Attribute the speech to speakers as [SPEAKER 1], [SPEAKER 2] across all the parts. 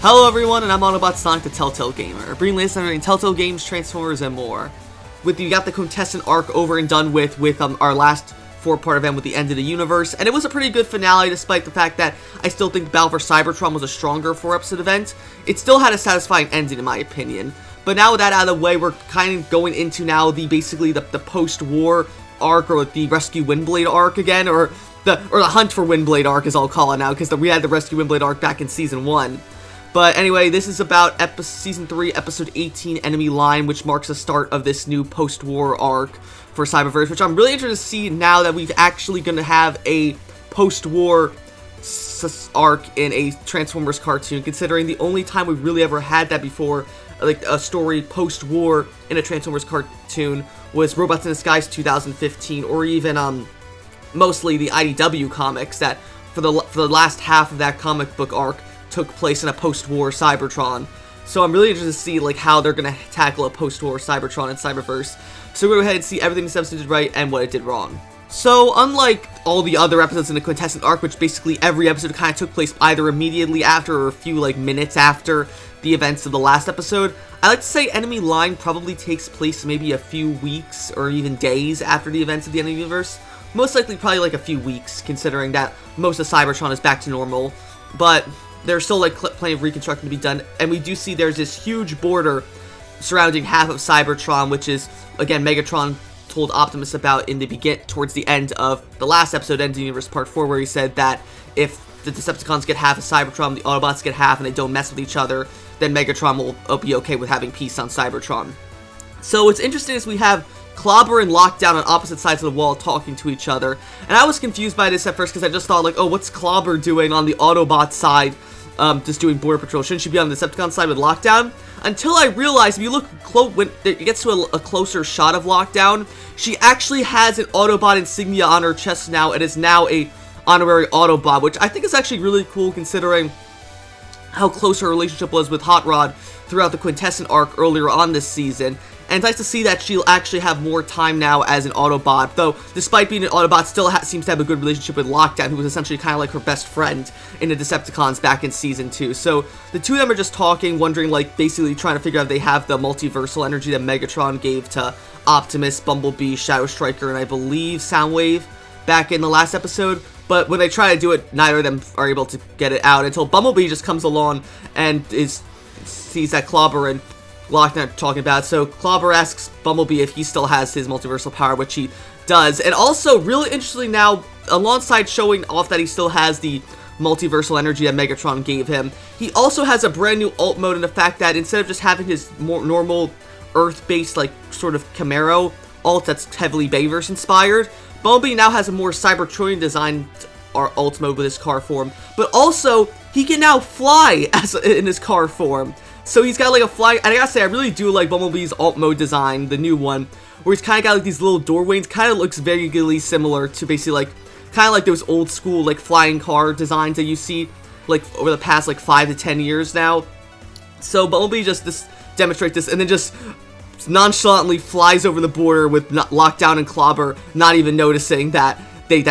[SPEAKER 1] Hello everyone, and I'm Autobot Sonic the Telltale Gamer, bringing latest on Telltale games, Transformers, and more. We got the Quintessons arc over and done with our last 4-part event with the end of the universe, and it was a pretty good finale despite the fact that I still think Battle for Cybertron was a stronger 4-episode event. It still had a satisfying ending in my opinion, but now with that out of the way, we're kind of going into now basically the post-war arc, or the Rescue Windblade arc again, or the Hunt for Windblade arc as I'll call it now, because we had the Rescue Windblade arc back in Season 1. But anyway, this is about Season 3, Episode 18, Enemy Line, which marks the start of this new post-war arc for Cyberverse, which I'm really interested to see now that we've actually going to have a post-war arc in a Transformers cartoon, considering the only time we've really ever had that before, like a story post-war in a Transformers cartoon, was Robots in Disguise 2015, or even mostly the IDW comics that for the last half of that comic book arc took place in a post-war Cybertron. So I'm really interested to see like how they're going to tackle a post-war Cybertron and Cyberverse. So we're going to go ahead and see everything this episode did right and what it did wrong. So unlike all the other episodes in the Quintessons arc, which basically every episode kind of took place either immediately after or a few like minutes after the events of the last episode, I like to say Enemy Line probably takes place maybe a few weeks or even days after the events of the end of the universe. Most likely probably like a few weeks, considering that most of Cybertron is back to normal. But there's still like plenty of reconstruction to be done, and we do see there's this huge border surrounding half of Cybertron, which is, again, Megatron told Optimus about towards the end of the last episode, End of the Universe Part 4, where he said that if the Decepticons get half of Cybertron, the Autobots get half, and they don't mess with each other, then Megatron will be okay with having peace on Cybertron. So what's interesting is we have Clobber and Lockdown on opposite sides of the wall talking to each other, and I was confused by this at first because I just thought like, oh, what's Clobber doing on the Autobot side, just doing border patrol? Shouldn't she be on the Decepticon side with Lockdown? Until I realized, if you look when it gets to a closer shot of Lockdown, she actually has an Autobot insignia on her chest now, and is now a honorary Autobot, which I think is actually really cool considering how close her relationship was with Hot Rod throughout the Quintessons arc earlier on this season. And it's nice to see that she'll actually have more time now as an Autobot, though despite being an Autobot, still seems to have a good relationship with Lockdown, who was essentially kind of like her best friend in the Decepticons back in Season 2. So the two of them are just talking, wondering, like, basically trying to figure out if they have the multiversal energy that Megatron gave to Optimus, Bumblebee, Shadow Striker, and I believe Soundwave back in the last episode. But when they try to do it, neither of them are able to get it out until Bumblebee just comes along and sees that Clobber and Lockdown talking about. So Clobber asks Bumblebee if he still has his multiversal power, which he does. And also, really interestingly now, alongside showing off that he still has the multiversal energy that Megatron gave him, he also has a brand new alt mode in the fact that instead of just having his more normal Earth-based, like, sort of Camaro alt that's heavily Bayverse inspired, Bumblebee now has a more Cybertronian designed alt mode with his car form. But also, he can now fly in his car form. So he's got like a fly, and I gotta say, I really do like Bumblebee's alt mode design, the new one, where he's kind of got like these little doorways. Kind of looks very similar to basically like, kind of like those old school like flying car designs that you see like over the past like 5 to 10 years now. So Bumblebee just demonstrates this, and then just nonchalantly flies over the border with Lockdown and Clobber not even noticing that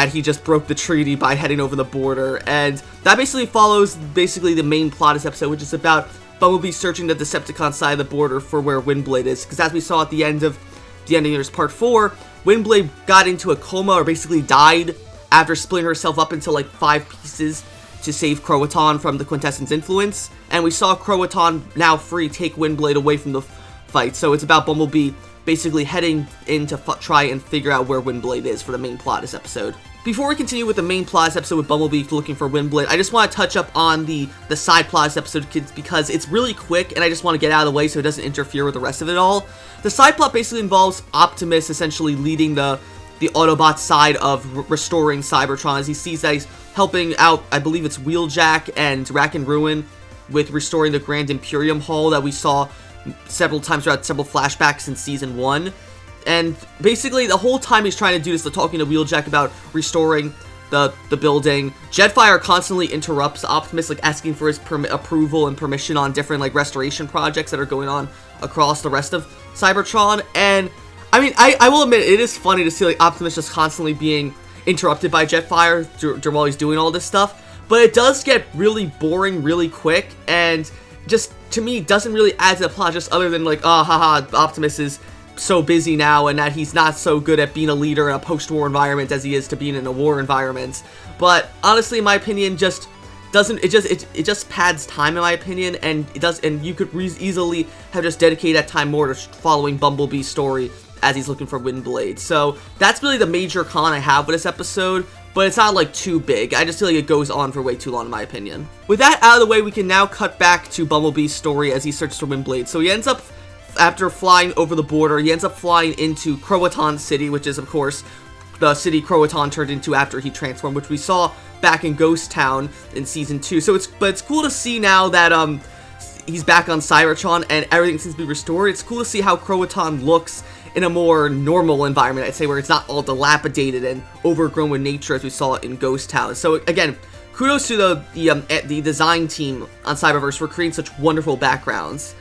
[SPEAKER 1] he just broke the treaty by heading over the border. And that basically follows the main plot of this episode, which is about Bumblebee searching the Decepticon side of the border for where Windblade is, because as we saw at the end of the Universe Part 4, Windblade got into a coma, or basically died, after splitting herself up into like 5 pieces to save Croatan from the Quintessons' influence, and we saw Croatan, now free, take Windblade away from the fight. So it's about Bumblebee basically heading in to try and figure out where Windblade is for the main plot of this episode. Before we continue with the main plot of this episode with Bumblebee looking for Windblade, I just want to touch up on the side plot of this episode because it's really quick and I just want to get out of the way so it doesn't interfere with the rest of it all. The side plot basically involves Optimus essentially leading the Autobot side of restoring Cybertron, as he sees that he's helping out, I believe it's Wheeljack and Rack and Ruin, with restoring the Grand Imperium Hall that we saw several times throughout several flashbacks in Season 1. And basically, the whole time he's trying to do this, they're talking to Wheeljack about restoring the building. Jetfire constantly interrupts Optimus, like asking for his approval and permission on different like restoration projects that are going on across the rest of Cybertron. And I mean, I will admit, it is funny to see like Optimus just constantly being interrupted by Jetfire while he's doing all this stuff. but it does get really boring really quick, and just, to me, doesn't really add to the plot, just other than like, oh, haha, Optimus is so busy now, and that he's not so good at being a leader in a post-war environment as he is to being in a war environment. But honestly, in my opinion, just doesn't, it just pads time, in my opinion, and it does, and you could easily have just dedicated that time more to following Bumblebee's story as he's looking for Windblade. So that's really the major con I have with this episode, but it's not like too big. I just feel like it goes on for way too long, in my opinion. With that out of the way, we can now cut back to Bumblebee's story as he searches for Windblade. So he ends up, after flying over the border, he ends up flying into Croatan City, which is, of course, the city Croatan turned into after he transformed, which we saw back in Ghost Town in Season 2. So it's cool to see now that he's back on Cybertron and everything seems to be restored. It's cool to see how Croatan looks in a more normal environment, I'd say, where it's not all dilapidated and overgrown with nature as we saw in Ghost Town. So again, kudos to the design team on Cyberverse for creating such wonderful backgrounds.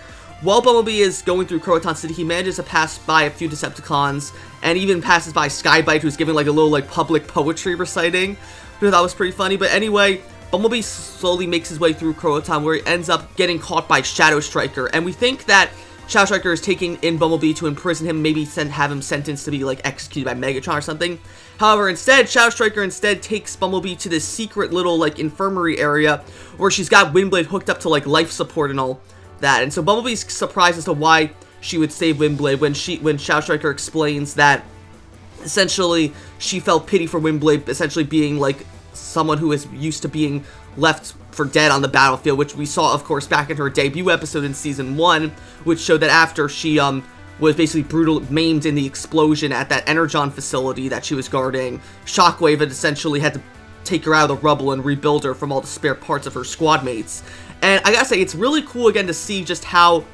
[SPEAKER 1] While Bumblebee is going through Croatan City, he manages to pass by a few Decepticons, and even passes by Skybite, who's giving like a little like public poetry reciting, which I thought was pretty funny. But anyway, Bumblebee slowly makes his way through Croatan, where he ends up getting caught by Shadow Striker, and we think that Shadow Striker is taking in Bumblebee to imprison him, maybe have him sentenced to be like executed by Megatron or something. However, instead, Shadow Striker takes Bumblebee to this secret little like infirmary area where she's got Windblade hooked up to like life support and all that. And so Bumblebee's surprised as to why she would save Windblade when Shadow Striker explains that essentially she felt pity for Windblade, essentially being like someone who is used to being left for dead on the battlefield, which we saw, of course, back in her debut episode in Season 1, which showed that after she was basically brutally maimed in the explosion at that Energon facility that she was guarding, Shockwave had essentially had to take her out of the rubble and rebuild her from all the spare parts of her squad mates. And I gotta say, it's really cool again to see just how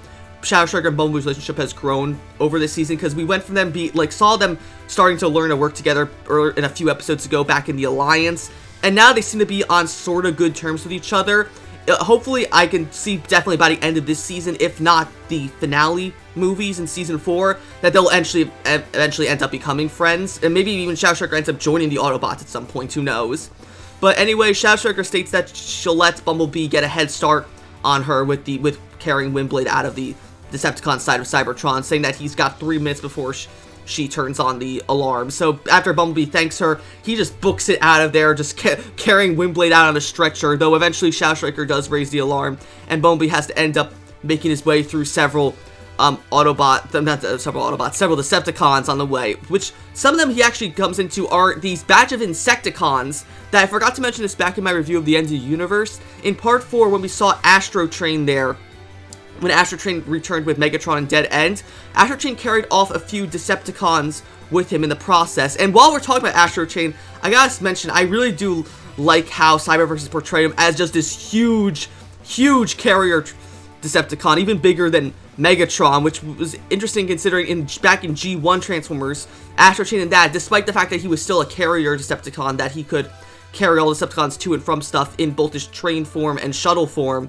[SPEAKER 1] Shadow Striker and Bumblebee's relationship has grown over this season, because we went from them saw them starting to learn to work together in a few episodes ago back in the Alliance, and now they seem to be on sort of good terms with each other. Hopefully, I can see definitely by the end of this season, if not the finale movies in Season 4, that they'll eventually end up becoming friends, and maybe even Shadow Striker ends up joining the Autobots at some point, who knows. But anyway, Shadow Striker states that she'll let Bumblebee get a head start on her with carrying Windblade out of the Decepticon side of Cybertron, saying that he's got 3 minutes before she turns on the alarm. So after Bumblebee thanks her, he just books it out of there, just carrying Windblade out on a stretcher, though eventually Shadow Striker does raise the alarm, and Bumblebee has to end up making his way through several Decepticons on the way, which some of them he actually comes into are these batch of Insecticons that I forgot to mention this back in my review of the End of the Universe. In Part 4, when we saw Astro Train there, when Astro Train returned with Megatron and Dead End, Astro Train carried off a few Decepticons with him in the process. And while we're talking about Astro Train, I gotta mention, I really do like how Cyberverse has portrayed him as just this huge carrier Decepticon, even bigger than Megatron, which was interesting considering back in G1 Transformers, Astro Train and that, despite the fact that he was still a carrier Decepticon, that he could carry all the Decepticons to and from stuff in both his train form and shuttle form,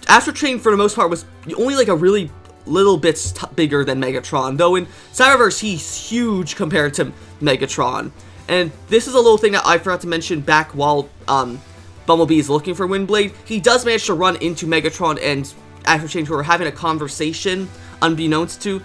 [SPEAKER 1] Astro Train, for the most part, was only like a really little bit bigger than Megatron, though in Cyberverse, he's huge compared to Megatron. And this is a little thing that I forgot to mention back while Bumblebee is looking for Windblade. He does manage to run into Megatron and Astro Train, who are having a conversation unbeknownst to,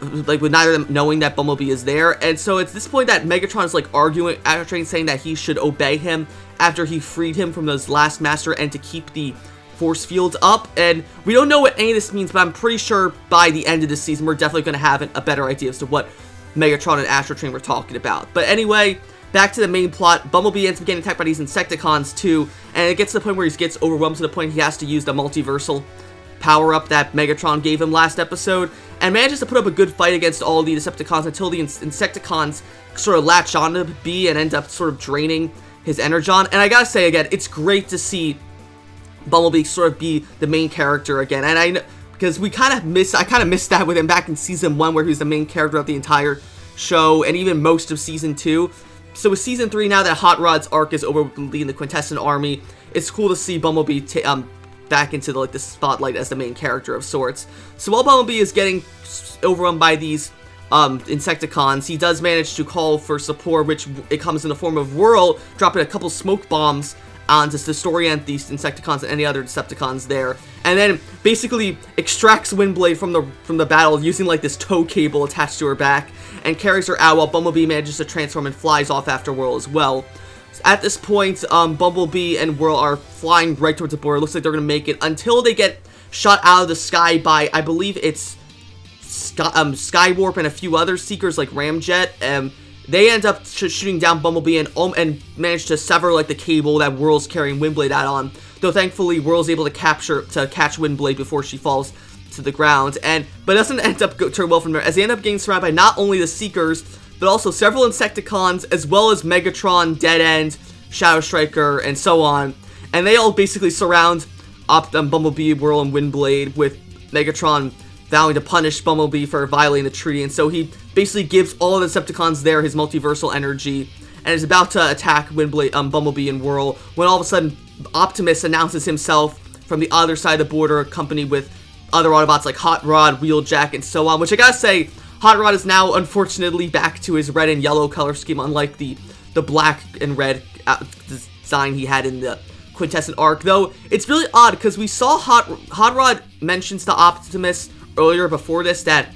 [SPEAKER 1] like, with neither of them knowing that Bumblebee is there. And so it's this point that Megatron is like arguing with Astro Train, saying that he should obey him after he freed him from his last master and to keep the force fields up. And we don't know what any of this means, but I'm pretty sure by the end of this season we're definitely going to have a better idea as to what Megatron and Astro Train were talking about. But anyway, back to the main plot. Bumblebee ends up getting attacked by these Insecticons too, and it gets to the point where he gets overwhelmed to the point he has to use the multiversal power-up that Megatron gave him last episode, and manages to put up a good fight against all the Decepticons until the Insecticons sort of latch onto B and end up sort of draining his Energon. And I gotta say again, it's great to see Bumblebee sort of be the main character again, and I know, because I kind of missed that with him back in Season 1, where he was the main character of the entire show, and even most of Season 2. So with Season 3, now that Hot Rod's arc is over, leading the Quintessons army, it's cool to see Bumblebee back into the spotlight as the main character of sorts. So while Bumblebee is getting overrun by these Insecticons, he does manage to call for support, which it comes in the form of Whirl, dropping a couple smoke bombs onto to disorient these Insecticons and any other Decepticons there, and then basically extracts Windblade from the battle using like this tow cable attached to her back, and carries her out while Bumblebee manages to transform and flies off after Whirl as well. At this point, Bumblebee and Whirl are flying right towards the border. Looks like they're going to make it until they get shot out of the sky by, I believe it's Skywarp and a few other Seekers like Ramjet. They end up shooting down Bumblebee and manage to sever like the cable that Whirl's carrying Windblade out on. Though thankfully Whirl's able to catch Windblade before she falls to the ground. But it doesn't end up turn well from there, as they end up getting surrounded by not only the Seekers, but also several Insecticons, as well as Megatron, Dead End, Shadow Striker, and so on. And they all basically surround Bumblebee, Whirl, and Windblade, with Megatron vowing to punish Bumblebee for violating the treaty. And so he basically gives all of the Decepticons there his multiversal energy, and is about to attack Bumblebee and Whirl, when all of a sudden Optimus announces himself from the other side of the border, accompanied with other Autobots like Hot Rod, Wheeljack, and so on. Which I gotta say, Hot Rod is now unfortunately back to his red and yellow color scheme, unlike the black and red design he had in the Quintessons arc. Though it's really odd because we saw Hot Rod mentions to Optimus earlier before this that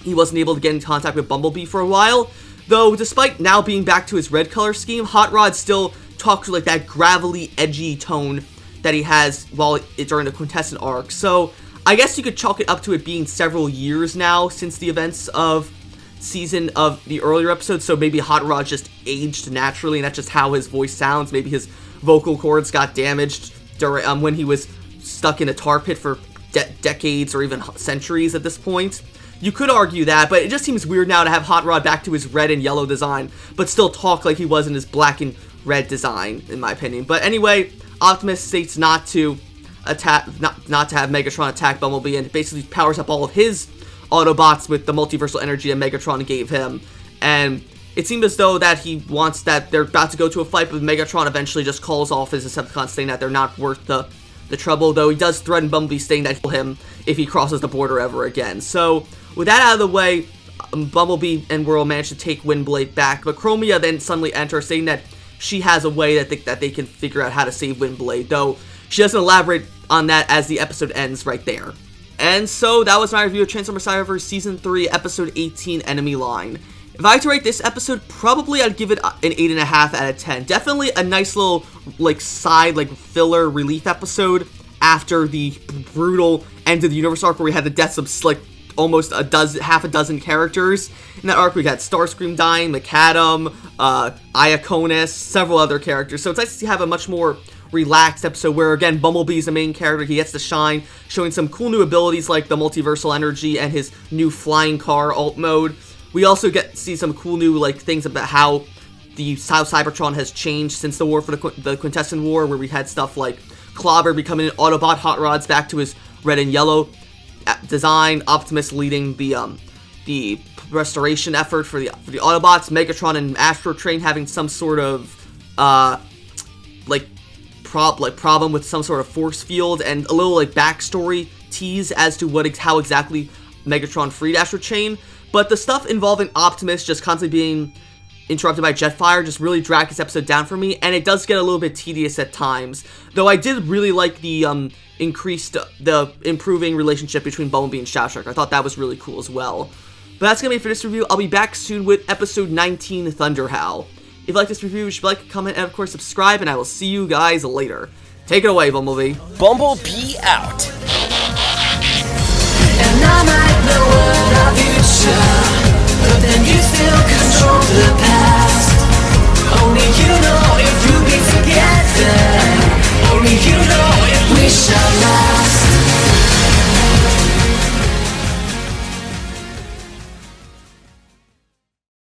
[SPEAKER 1] he wasn't able to get in contact with Bumblebee for a while. Though despite now being back to his red color scheme, Hot Rod still talks with like that gravelly, edgy tone that he has during the Quintessons arc. So I guess you could chalk it up to it being several years now since the events of the earlier episodes, so maybe Hot Rod just aged naturally, and that's just how his voice sounds. Maybe his vocal cords got damaged during when he was stuck in a tar pit for decades or even centuries at this point. You could argue that, but it just seems weird now to have Hot Rod back to his red and yellow design, but still talk like he was in his black and red design, in my opinion. But anyway, Optimus states not to have Megatron attack Bumblebee, and basically powers up all of his Autobots with the multiversal energy that Megatron gave him. And it seemed as though that he wants that they're about to go to a fight, but Megatron eventually just calls off his Decepticons, saying that they're not worth the trouble, though he does threaten Bumblebee, saying that he'll kill him if he crosses the border ever again. So with that out of the way, Bumblebee and Whirl manage to take Windblade back, but Chromia then suddenly enters, saying that she has a way that they can figure out how to save Windblade, though she doesn't elaborate on that as the episode ends right there. And so that was my review of Transformers Cyberverse Season 3, Episode 18, Enemy Line. If I had to rate this episode, probably I'd give it an 8.5 out of 10. Definitely a nice little, filler relief episode after the brutal end of the universe arc, where we had the deaths of, almost half a dozen characters. In that arc, we got Starscream dying, McAdam, Iaconus, several other characters. So it's nice to have a much more relaxed episode where, again, Bumblebee's the main character. He gets to shine, showing some cool new abilities like the multiversal energy and his new flying car alt mode. We also get to see some cool new things about how Cybertron has changed since the war for the Quintessons War, where we had stuff like Clobber becoming an Autobot, Hot Rod's back to his red and yellow design, Optimus leading the restoration effort for the Autobots, Megatron and Astro Train having some sort of problem with some sort of force field, and a little backstory tease as to how exactly Megatron freed Astro Chain. But the stuff involving Optimus just constantly being interrupted by Jetfire just really dragged this episode down for me, and it does get a little bit tedious at times. Though I did really like the improving relationship between Bumblebee and Shadow Striker. I thought that was really cool as well. But that's gonna be it for this review. I'll be back soon with episode 19, Thunder Howl. If you like this review, you should like, comment, and of course subscribe, and I will see you guys later. Take it away, Bumblebee.
[SPEAKER 2] Bumblebee out.
[SPEAKER 3] And